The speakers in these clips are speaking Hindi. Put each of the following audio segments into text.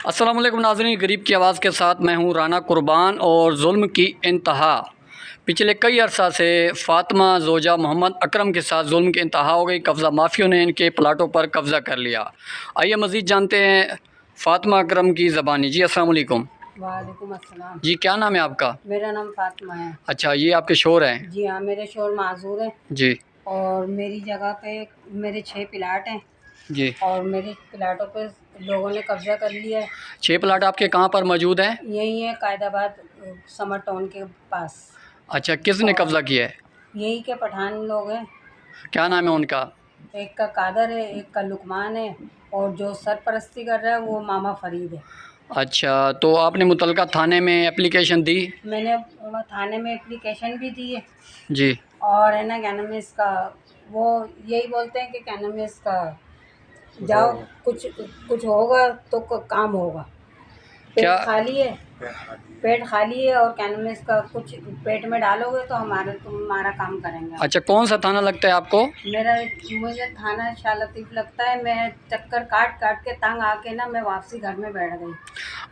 अस्सलाम वालेकुम नाज़रीन, गरीब की आवाज़ के साथ मैं हूँ राना कुर्बान। और जुल्म की इंतहा पिछले कई अरसा से फ़ातिमा ज़ोजा मोहम्मद अकरम के साथ जुल्म की इंतहा हो गई। कब्ज़ा माफियों ने इनके प्लाटों पर कब्ज़ा कर लिया। आइए मज़ीद जानते हैं फ़ातिमा अकरम की ज़बानी। जी अस्सलाम वालेकुम। वालेकुम अस्सलाम। जी क्या नाम है आपका? मेरा नाम फातिमा है। अच्छा, ये आपके शोर हैं? जी हाँ, मेरे शोर माजूर है। जी। और मेरी जगह पे मेरे 6 प्लाट हैं। जी। और मेरे प्लाटों पे लोगों ने कब्जा कर लिया है। 6 प्लाट आपके कहाँ पर मौजूद हैं? यही है कायदाबाद समर टाउन के पास। अच्छा, किसने कब्ज़ा किया है? यही के पठान लोग हैं। क्या नाम है और उनका? एक का कादर है, एक का लुकमान है, और जो सरपरस्ती कर रहा है वो मामा फरीद है। अच्छा, तो आपने मुतलका थाने में एप्लीकेशन दी? मैंने थाने में एप्लीकेशन भी दी है। जी। और है ना, क्या नाम है इसका, वो यही बोलते हैं कि क्या नाम है इसका, जाओ कुछ कुछ होगा तो काम होगा। क्या? पेट खाली है, पेट खाली है, और क्या नाम है इसका, कुछ पेट में डालोगे तो तुम्हारा काम करेंगे। अच्छा, कौन सा थाना लगता है आपको? मुझे थाना शाह लतीफ़ लगता है। मैं चक्कर काट काट के तंग आके ना मैं वापसी घर में बैठ गई।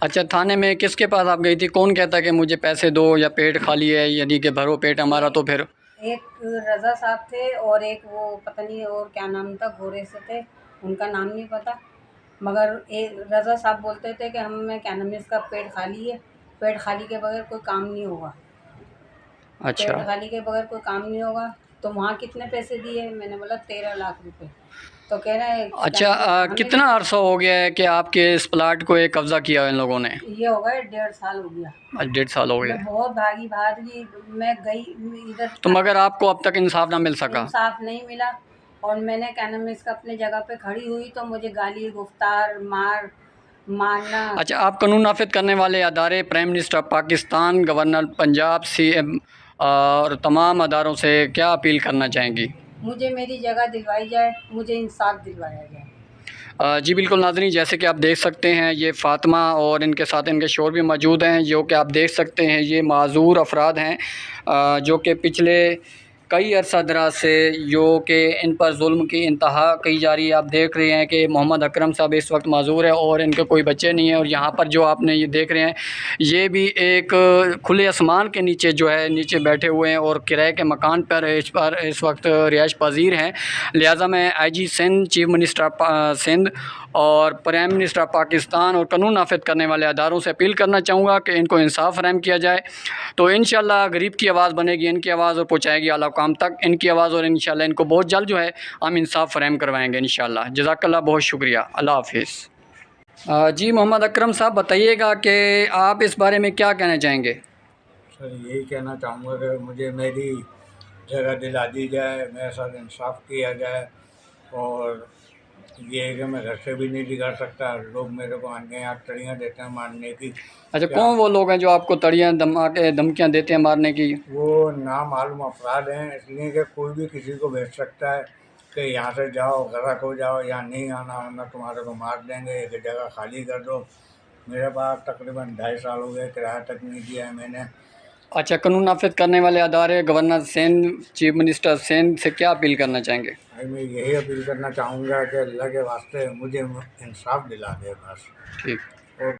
अच्छा, थाने में किसके पास आप गई थी? कौन कहता कि मुझे पैसे दो या पेट खाली है, यदि कि भरो पेट हमारा तो फिर? एक रज़ा साहब थे, और एक वो पता नहीं और क्या नाम था, गोरे से थे, उनका नाम नहीं पता। मगर एक रज़ा साहब बोलते थे कि हमें क्या नाम है इसका, पेट खाली है, पेट खाली के बगैर कोई काम नहीं होगा। अच्छा। पेट खाली के बगैर कोई काम नहीं होगा। तो वहाँ कितने पैसे दिए? मैंने बोला 13 लाख रुपए। तो कह रहे हैं क्या अच्छा, नाम है, हमें कितना अरसा हो गया है कि आपके इस प्लाट को एक कब्ज़ा किया इन लोगों ने? ये हो गए 1.5 साल हो गया। आज 1.5 साल हो मैं गया। बहुत भागी, मैं गई इधर, तो मगर आपको अब तक इंसाफ ना मिल सका? इंसाफ नहीं मिला। और मैंने क्या नाम है इसका, अपने जगह पे खड़ी हुई तो मुझे गाली गुफ्तार मारना। अच्छा, आप कानून नाफिज करने वाले अदारे, prime minister Pakistan, governor Punjab, CM और तमाम अदारों से क्या अपील करना चाहेंगी? मुझे मेरी जगह दिलवाई जाए, मुझे इंसाफ दिलवाया जाए। जी बिल्कुल नाज़रीन, जैसे कि आप देख सकते हैं ये फ़ातिमा और इनके साथ इनके शोर भी मौजूद हैं, जो कि आप देख सकते हैं ये माज़ूर अफराद हैं, जो कि पिछले कई अरसा दराज से जो कि इन पर जुल्म की इंतहा की जा रही है। आप देख रहे हैं कि मोहम्मद अकरम साहब इस वक्त माज़ूर है और इनके कोई बच्चे नहीं हैं। और यहाँ पर जो आपने ये देख रहे हैं, ये भी एक खुले आसमान के नीचे जो है नीचे बैठे हुए हैं और किराए के मकान पर इस वक्त रिहाइश पजीर हैं। लिहाजा मैं IG Sindh, chief minister Sindh और प्राइम मिनिस्टर पाकिस्तान और कानून नाफिज करने वाले अदारों से अपील करना चाहूँगा कि इनको इंसाफ फराहम किया जाए। तो इंशाल्लाह गरीब की आवाज़ बनेगी इनकी आवाज़ और पहुँचाएगी आला काम तक इनकी आवाज़, और इंशाल्लाह इनको बहुत जल्द जो है हम इंसाफ फराहम करवाएंगे इंशाल्लाह। जज़ाकल्लाह, बहुत शुक्रिया, अल्लाह हाफिज़। जी मोहम्मद अकरम साहब, बताइएगा कि आप इस बारे में क्या कहना चाहेंगे? सर यही कहना चाहूँगा कि मुझे मेरी जगह दिला दी जाए, मेरे साथ इंसाफ किया जाए। और ये है कि मैं घर से भी नहीं निकल सकता, लोग मेरे को आने यहाँ तड़ियाँ देते हैं मारने की। अच्छा, क्या कौन वो लोग हैं जो आपको तड़ियाँ धमकियाँ देते हैं मारने की? वो नामालूम अफराद हैं, इसलिए कि कोई भी किसी को भेज सकता है कि यहाँ से जाओ, घर हो जाओ, यहाँ नहीं आना, वरना तुम्हारे को मार देंगे, एक जगह खाली कर दो। मेरे पास तकरीबन 2.5 साल हो गए, किराया तक नहीं दिया है मैंने। अच्छा, कानून नाफिज करने वाले अदारे, governor Sindh, chief minister Sindh से क्या अपील करना चाहेंगे? भाई मैं यही अपील करना चाहूँगा कि अल्लाह के वास्ते मुझे इंसाफ दिला दे बस। ठीक।